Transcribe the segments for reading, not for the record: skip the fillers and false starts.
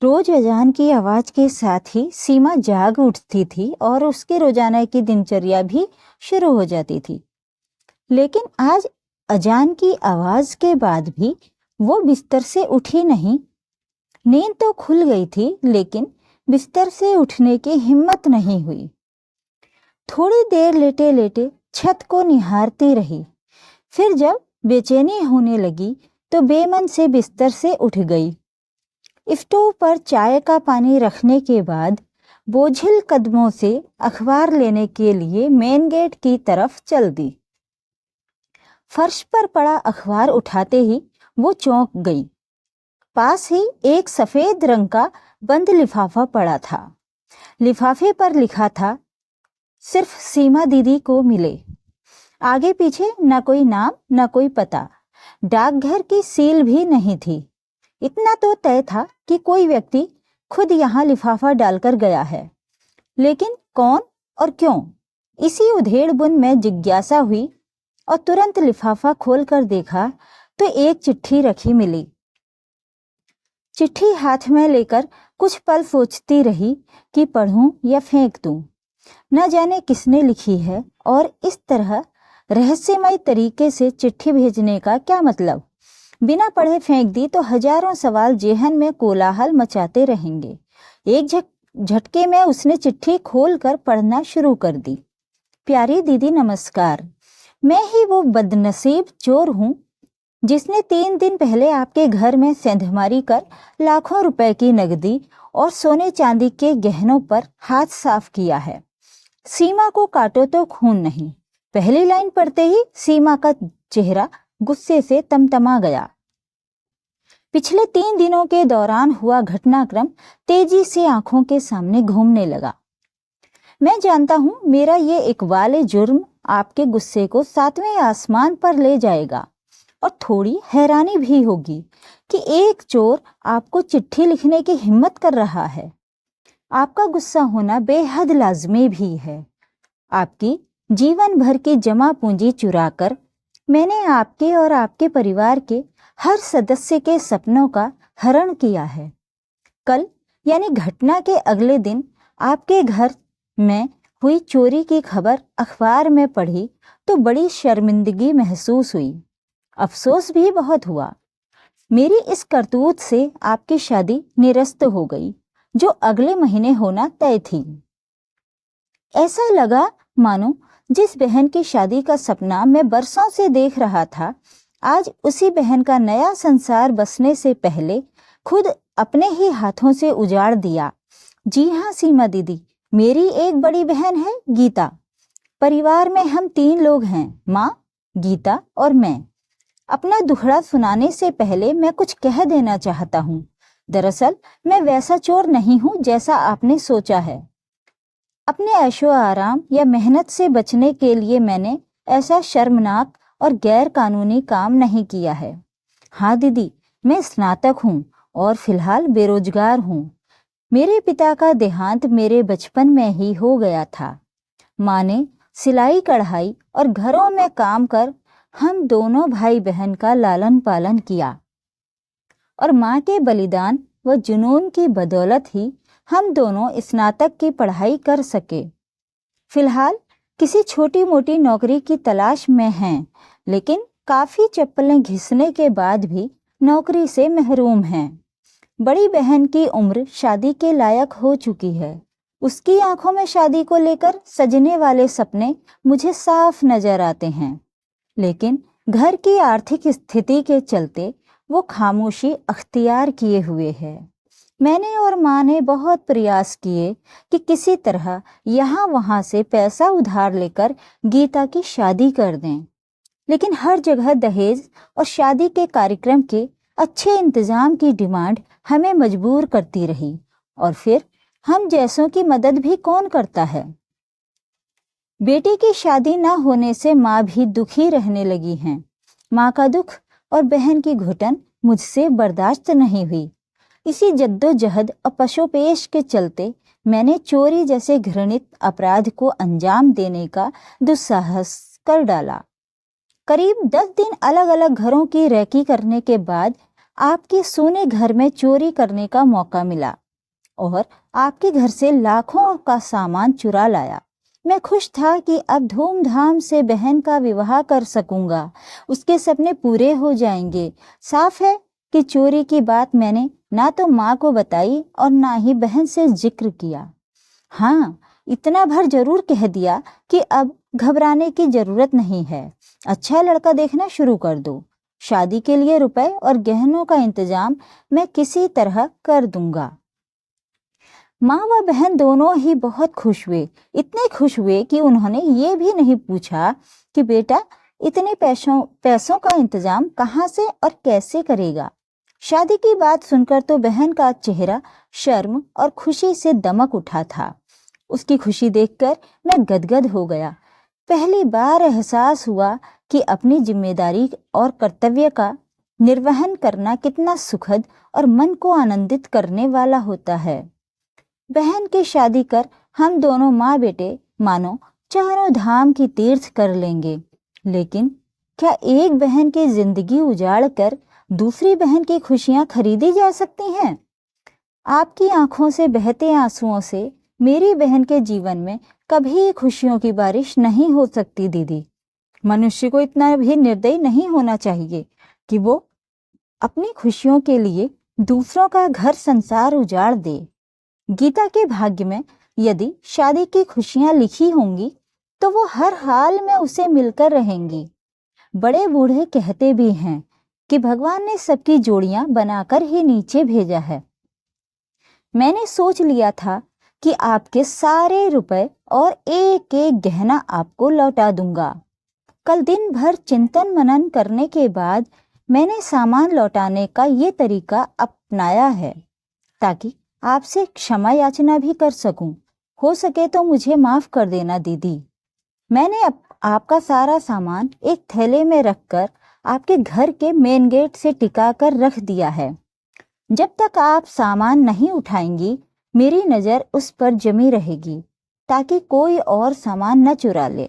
रोज अजान की आवाज के साथ ही सीमा जाग उठती थी और उसकी रोजाना की दिनचर्या भी शुरू हो जाती थी। लेकिन आज अजान की आवाज के बाद भी वो बिस्तर से उठी नहीं। नींद तो खुल गई थी, लेकिन बिस्तर से उठने की हिम्मत नहीं हुई। थोड़ी देर लेटे लेटे छत को निहारती रही। फिर जब बेचैनी होने लगी तो बेमन से बिस्तर से उठ गई। स्टोव पर चाय का पानी रखने के बाद बोझिल कदमों से अखबार लेने के लिए मेन गेट की तरफ चल दी। फर्श पर पड़ा अखबार उठाते ही वो चौंक गई। पास ही एक सफेद रंग का बंद लिफाफा पड़ा था। लिफाफे पर लिखा था, सिर्फ सीमा दीदी को मिले। आगे पीछे न कोई नाम न कोई पता, डाकघर की सील भी नहीं थी। इतना तो तय था कि कोई व्यक्ति खुद यहाँ लिफाफा डालकर गया है, लेकिन कौन और क्यों, इसी उधेड़-बुन में जिज्ञासा हुई और तुरंत लिफाफा खोलकर देखा तो एक चिट्ठी रखी मिली। चिट्ठी हाथ में लेकर कुछ पल सोचती रही कि पढ़ूं या फेंक दूं। न जाने किसने लिखी है और इस तरह रहस्यमय तरीके से चिट्ठी भेजने का क्या मतलब। बिना पढ़े फेंक दी तो हजारों सवाल जेहन में कोलाहल मचाते रहेंगे। एक झटके में उसने चिट्ठी खोलकर पढ़ना शुरू कर दी। प्यारी दीदी नमस्कार, मैं ही वो बदनसीब चोर हूँ जिसने 3 दिन पहले आपके घर में सेंधमारी कर लाखों रुपए की नकदी और सोने चांदी के गहनों पर हाथ साफ किया है। सीमा को काटो तो खून नहीं। पहली लाइन पढ़ते ही सीमा का चेहरा गुस्से से तमतमा गया। पिछले 3 दिनों के दौरान हुआ घटनाक्रम तेजी से आंखों के सामने घूमने लगा। मैं जानता हूं मेरा ये इकबाले जुर्म आपके गुस्से को 7वें आसमान पर ले जाएगा और थोड़ी हैरानी भी होगी कि एक चोर आपको चिट्ठी लिखने की हिम्मत कर रहा है। आपका गुस्सा होना बेहद लाजमी भी है। आपकी जीवन भर की जमा पूंजी चुराकर मैंने आपके और आपके परिवार के हर सदस्य के सपनों का हरण किया है। कल यानी घटना के अगले दिन आपके घर में हुई चोरी की खबर अखबार में पढ़ी तो बड़ी शर्मिंदगी महसूस हुई। अफसोस भी बहुत हुआ। मेरी इस करतूत से आपकी शादी निरस्त हो गई, जो अगले महीने होना तय थी। ऐसा लगा मानो जिस बहन की शादी का सपना मैं बरसों से देख रहा था, आज उसी बहन का नया संसार बसने से पहले खुद अपने ही हाथों से उजाड़ दिया। जी हाँ सीमा दीदी, मेरी एक बड़ी बहन है गीता। परिवार में हम 3 लोग हैं, माँ, गीता और मैं। अपना दुखड़ा सुनाने से पहले मैं कुछ कह देना चाहता हूँ। दरअसल मैं वैसा चोर नहीं हूँ जैसा आपने सोचा है। अपने ऐशो आराम या मेहनत से बचने के लिए मैंने ऐसा शर्मनाक और गैर कानूनी काम नहीं किया है। हाँ दीदी, मैं स्नातक हूँ और फिलहाल बेरोजगार हूँ। मेरे पिता का देहांत मेरे बचपन में ही हो गया था। माँ ने सिलाई कढ़ाई और घरों में काम कर हम दोनों भाई बहन का लालन पालन किया और माँ के बलिदान व जुनून की बदौलत ही हम दोनों स्नातक की पढ़ाई कर सके। फिलहाल किसी छोटी मोटी नौकरी की तलाश में हैं, लेकिन काफी चप्पलें घिसने के बाद भी नौकरी से महरूम हैं। बड़ी बहन की उम्र शादी के लायक हो चुकी है। उसकी आंखों में शादी को लेकर सजने वाले सपने मुझे साफ नजर आते हैं, लेकिन घर की आर्थिक स्थिति के चलते वो खामोशी अख्तियार किए हुए है। मैंने और माँ ने बहुत प्रयास किए कि किसी तरह यहाँ वहाँ से पैसा उधार लेकर गीता की शादी कर दें, लेकिन हर जगह दहेज और शादी के कार्यक्रम के अच्छे इंतजाम की डिमांड हमें मजबूर करती रही। और फिर हम जैसों की मदद भी कौन करता है। बेटी की शादी न होने से माँ भी दुखी रहने लगी हैं। माँ का दुख और बहन की घुटन मुझसे बर्दाश्त नहीं हुई। इसी जद्दोजहद और पशोपेश के चलते मैंने चोरी जैसे घृणित अपराध को अंजाम देने का दुस्साहस कर डाला। करीब 10 दिन अलग अलग घरों की रैकी करने के बाद आपके सोने घर में चोरी करने का मौका मिला और आपके घर से लाखों का सामान चुरा लाया। मैं खुश था कि अब धूमधाम से बहन का विवाह कर सकूंगा, उसके सपने पूरे हो जाएंगे। साफ है कि चोरी की बात मैंने ना तो माँ को बताई और ना ही बहन से जिक्र किया। हाँ, इतना भर जरूर कह दिया कि अब घबराने की जरूरत नहीं है। अच्छा लड़का देखना शुरू कर दो। शादी के लिए रुपए और गहनों का इंतजाम मैं किसी तरह कर दूंगा। माँ व बहन दोनों ही बहुत खुश हुए। इतने खुश हुए कि उन्होंने ये भी नहीं पूछा कि बेटा इतने पैसों का इंतजाम कहाँ से और कैसे करेगा। शादी की बात सुनकर तो बहन का चेहरा शर्म और खुशी से दमक उठा था। उसकी खुशी देखकर मैं गदगद हो गया। पहली बार एहसास हुआ कि अपनी जिम्मेदारी और कर्तव्य का निर्वहन करना कितना सुखद और मन को आनंदित करने वाला होता है। बहन की शादी कर हम दोनों माँ बेटे मानो चारों धाम की तीर्थ कर लेंगे। लेकिन क्या एक बहन की जिंदगी उजाड़ कर दूसरी बहन की खुशियां खरीदी जा सकती हैं? आपकी आंखों से बहते आंसुओं से मेरी बहन के जीवन में कभी खुशियों की बारिश नहीं हो सकती दीदी। मनुष्य को इतना भी निर्दयी नहीं होना चाहिए कि वो अपनी खुशियों के लिए दूसरों का घर संसार उजाड़ दे। गीता के भाग्य में यदि शादी की खुशियां लिखी होंगी तो वो हर हाल में उसे मिलकर रहेंगी। बड़े बूढ़े कहते भी हैं कि भगवान ने सबकी जोड़ियां बनाकर ही नीचे भेजा है। मैंने सोच लिया था कि आपके सारे रुपए और एक एक गहना आपको लौटा दूंगा। कल दिन भर चिंतन मनन करने के बाद मैंने सामान लौटाने का ये तरीका अपनाया है ताकि आपसे क्षमा याचना भी कर सकूं। हो सके तो मुझे माफ कर देना दीदी। मैंने आपका सारा सामान एक थैले में रखकर आपके घर के मेन गेट से टिका कर रख दिया है। जब तक आप सामान नहीं उठाएंगी मेरी नजर उस पर जमी रहेगी ताकि कोई और सामान न चुरा ले।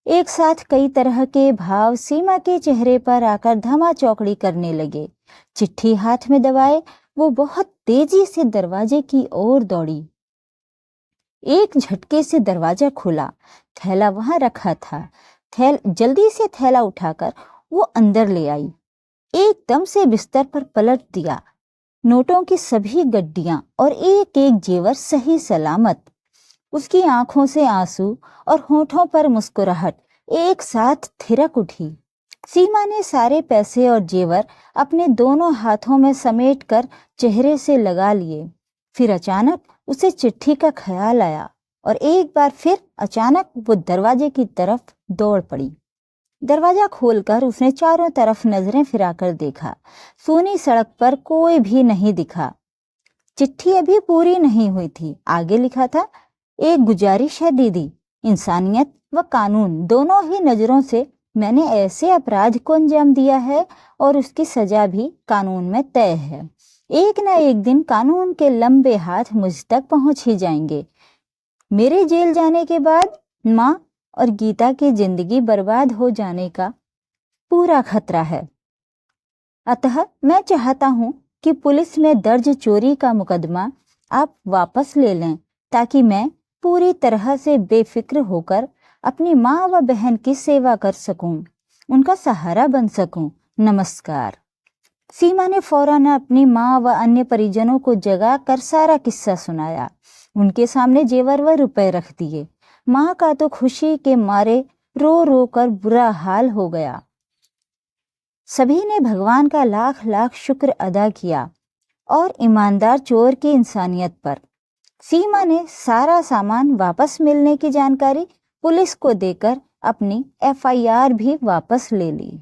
एक साथ कई तरह के भाव सीमा के चेहरे पर आकर धमा चौकड़ी करने लगे। चिट्ठी हाथ में दबाए वो बहुत तेजी से दरवाजे की ओर दौड़ी। एक झटके से दरवाजा खुला। थैला वहां रखा था। जल्दी से थैला उठाकर वो अंदर ले आई। एकदम से बिस्तर पर पलट दिया। नोटों की सभी गड्डियां और एक एक जेवर सही सलामत। उसकी आंखों से आंसू और होठों पर मुस्कुराहट एक साथ थिरक उठी। सीमा ने सारे पैसे और जेवर अपने दोनों हाथों में समेटकर चेहरे से लगा लिए। फिर अचानक उसे चिट्ठी का ख्याल आया और एक बार फिर अचानक वो दरवाजे की तरफ दौड़ पड़ी। दरवाजा खोलकर उसने चारों तरफ नजरें फिराकर देखा। सूनी सड़क पर कोई भी नहीं दिखा। चिट्ठी अभी पूरी नहीं हुई थी। आगे लिखा था, एक गुजारिश है दीदी, इंसानियत व कानून दोनों ही नजरों से मैंने ऐसे अपराध को अंजाम दिया है और उसकी सजा भी कानून में तय है। एक न एक दिन कानून के लंबे हाथ मुझ तक पहुंच ही जाएंगे। मेरे जेल जाने के बाद माँ और गीता की जिंदगी बर्बाद हो जाने का पूरा खतरा है। अतः मैं चाहता हूं कि पुलिस में दर्ज चोरी का मुकदमा आप वापस ले लें ताकि मैं पूरी तरह से बेफिक्र होकर अपनी माँ व बहन की सेवा कर सकूं, उनका सहारा बन सकूं। नमस्कार। सीमा ने फौरन अपनी माँ व अन्य परिजनों को जगा कर सारा किस्सा सुनाया। उनके सामने जेवर व रुपए रख दिए। माँ का तो खुशी के मारे रो रो कर बुरा हाल हो गया। सभी ने भगवान का लाख लाख शुक्र अदा किया और ईमानदार चोर की इंसानियत पर। सीमा ने सारा सामान वापस मिलने की जानकारी पुलिस को देकर अपनी FIR भी वापस ले ली।